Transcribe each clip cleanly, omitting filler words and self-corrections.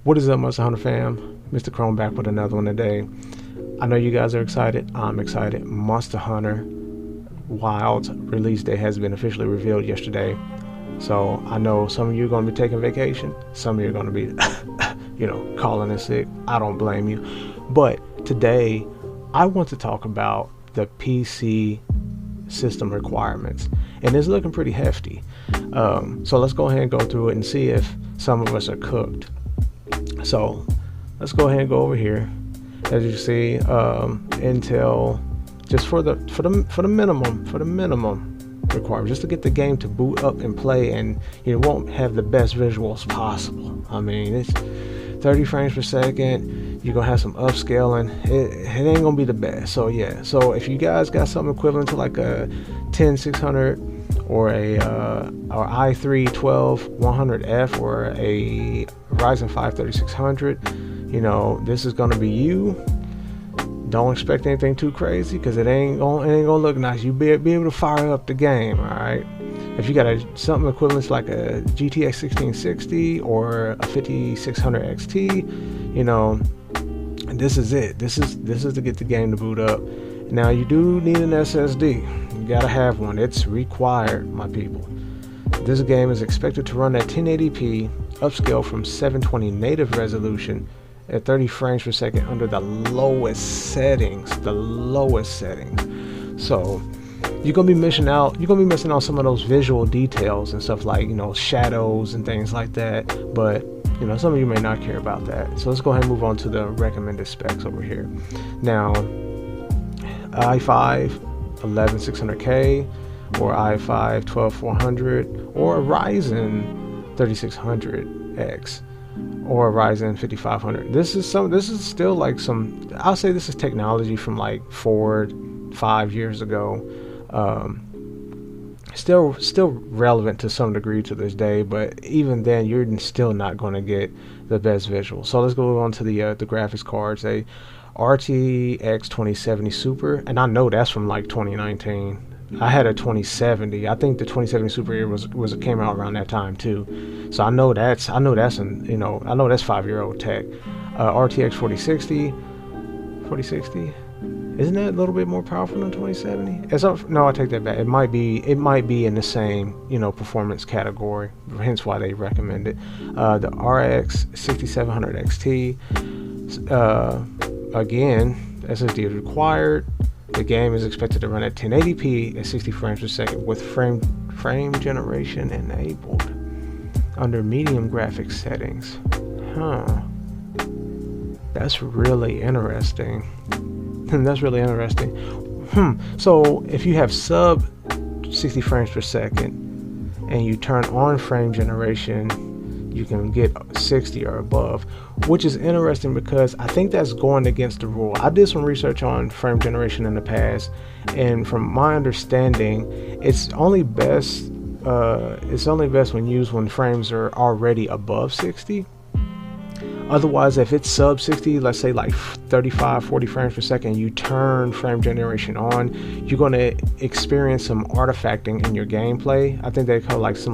What is up, Monster Hunter fam? Mr. Chrome back with another one today. I know you guys are excited. I'm excited. Monster Hunter Wild's release date has been officially revealed yesterday. So I know some of you are going to be taking vacation. Some of you are going to be, calling in sick. I don't blame you. But today, I want to talk about the PC system requirements. And it's looking pretty hefty. So let's go ahead and go through it and see if some of us are cooked. So let's go ahead and go over here. As you see, Intel, just for the minimum requirement, just to get the game to boot up and play, and you won't have the best visuals possible. I mean, it's 30 frames per second. You're gonna have some upscaling. It ain't gonna be the best. So yeah. So if you guys got something equivalent to like a 10600 or a or i3 12100F or a Ryzen 5 3600, this is gonna be you. Don't expect anything too crazy, because it ain't gonna look nice. You be able to fire up the game. All right. If you got something equivalent to like a GTX 1660 or a 5600 XT, this is it. This is to get the game to boot up. Now you do need an SSD. You gotta have one. It's required, my people. This game is expected to run at 1080p, upscale from 720 native resolution at 30 frames per second under the lowest settings. So you're gonna be missing out. You're gonna be missing out some of those visual details and stuff like shadows and things like that. But some of you may not care about that. So let's go ahead and move on to the recommended specs over here. Now, i5 11600K or i5 12400 or a Ryzen 3600X or a Ryzen 5500. This is still like some, I'll say this is technology from like 4-5 years ago. Still relevant to some degree to this day, but even then you're still not going to get the best visual. So let's go on to the graphics cards. A RTX 2070 Super, and I know that's from like 2019. I had a 2070. I think the 2070 Super came out around that time too. So I know that's 5-year-old tech. RTX 4060. Isn't that a little bit more powerful than 2070? No, I take that back. It might be in the same, performance category. Hence why they recommend it. The RX 6700 XT. Again, SSD is required. The game is expected to run at 1080p at 60 frames per second with frame generation enabled under medium graphics settings. That's really interesting. So if you have sub 60 frames per second and you turn on frame generation, you can get 60 or above, which is interesting because I think that's going against the rule. I did some research on frame generation in the past, and from my understanding, it's only best when used when frames are already above 60. Otherwise, if it's sub 60, let's say like 35-40 frames per second, you turn frame generation on, you're going to experience some artifacting in your gameplay. I think they call some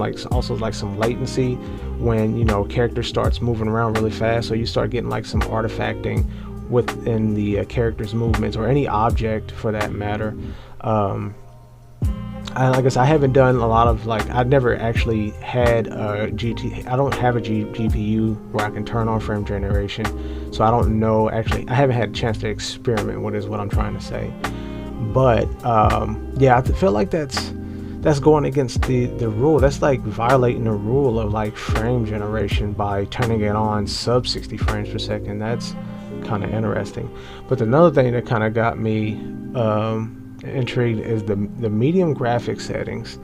latency when character starts moving around really fast. So you start getting like some artifacting within the character's movements, or any object for that matter. I guess I haven't done a lot of I never actually had a I don't have a GPU where I can turn on frame generation, so I don't know. Actually, I haven't had a chance to experiment with, is what I'm trying to say. But yeah, I feel like that's going against the rule. That's like violating the rule of like frame generation by turning it on sub 60 frames per second. That's kind of interesting. But another thing that kind of got me intrigued is the medium graphics settings,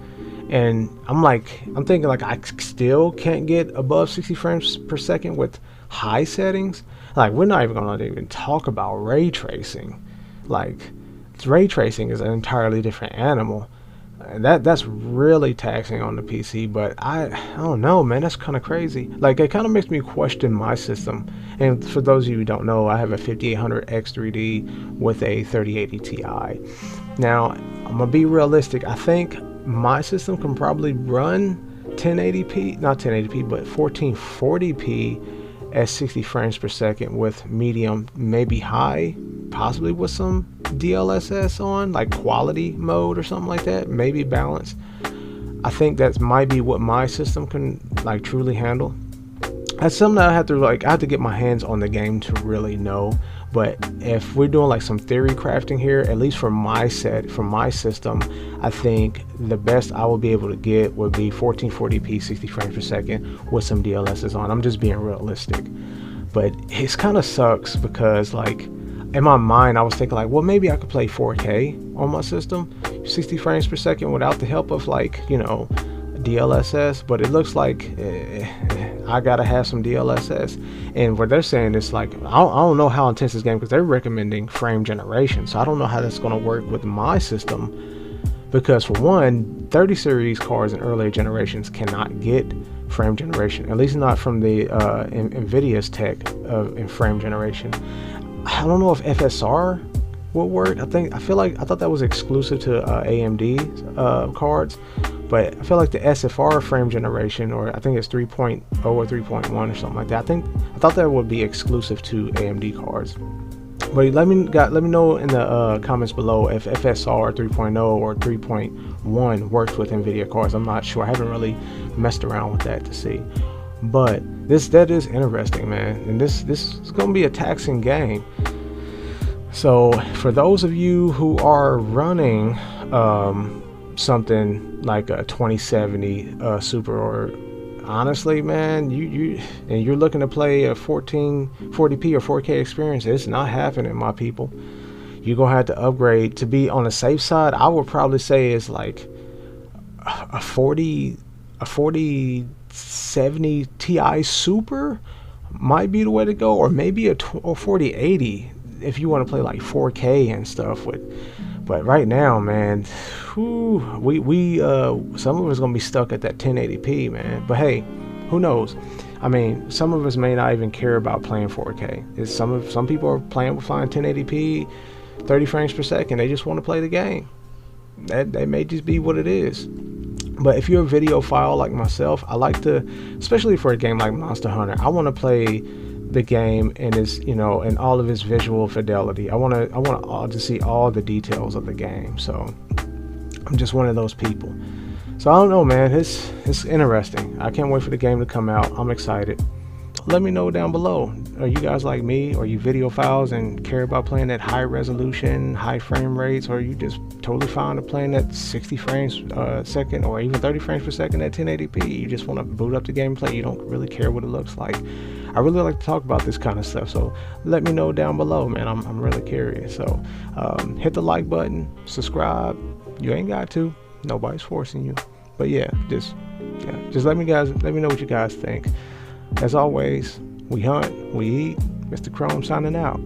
and I'm thinking I still can't get above 60 frames per second with high settings. We're not even gonna talk about ray tracing. Ray tracing is an entirely different animal, and that's really taxing on the PC. But I don't know, man, that's kind of crazy. It kind of makes me question my system. And for those of you who don't know, I have a 5800 X3D with a 3080 Ti. Now, I'm gonna be realistic. I think my system can probably run 1080p, not 1080p, but 1440p at 60 frames per second with medium, maybe high, possibly with some DLSS on, like quality mode or something like that, maybe balance. I think that might be what my system can like truly handle. That's something that I have to get my hands on the game to really know. But if we're doing like some theory crafting here, at least for my system, I think the best I will be able to get would be 1440p 60 frames per second with some DLSS on. I'm just being realistic. But it kind of sucks because like in my mind I was thinking like, well, maybe I could play 4K on my system 60 frames per second without the help of like, you know, DLSS, but it looks like I gotta have some DLSS. And what they're saying is like, I don't know how intense this game, because they're recommending frame generation, so I don't know how that's gonna work with my system, because for one, 30 series cards in earlier generations cannot get frame generation, at least not from the Nvidia's tech in frame generation. I don't know if FSR will work. I thought that was exclusive to AMD cards. But I feel like the SFR frame generation, or I think it's 3.0 or 3.1 or something like that. I thought that would be exclusive to AMD cards. But let me know in the comments below if FSR 3.0 or 3.1 works with Nvidia cards. I'm not sure. I haven't really messed around with that to see. But that is interesting, man. And this is gonna be a taxing game. So for those of you who are running something like a 2070 Super, or honestly, man, you're looking to play a 1440p or 4K experience, it's not happening, my people. You're gonna have to upgrade to be on the safe side. I would probably say it's like a 4070 Ti Super might be the way to go, or maybe a 4080 if you want to play like 4K and stuff with. But right now, man, we some of us gonna be stuck at that 1080p, man. But hey, who knows? I mean, some of us may not even care about playing 4K. Some people are flying 1080p, 30 frames per second. They just want to play the game. That may just be what it is. But if you're a video file like myself, I like to, especially for a game like Monster Hunter, I want to play the game in its, you know, in all of its visual fidelity. I want to see all the details of the game. So I'm just one of those people. So I don't know, man. It's interesting. I can't wait for the game to come out. I'm excited. Let me know down below. Are you guys like me? Are you videophiles and care about playing at high resolution, high frame rates, or are you just totally fine with playing at 60 frames second, or even 30 frames per second at 1080p? You just want to boot up the gameplay. You don't really care what it looks like. I really like to talk about this kind of stuff, so let me know down below, man. I'm really curious. So hit the like button, subscribe. You ain't got to. Nobody's forcing you. But yeah, just let me know what you guys think. As always, we hunt, we eat. Mr. Chrome signing out.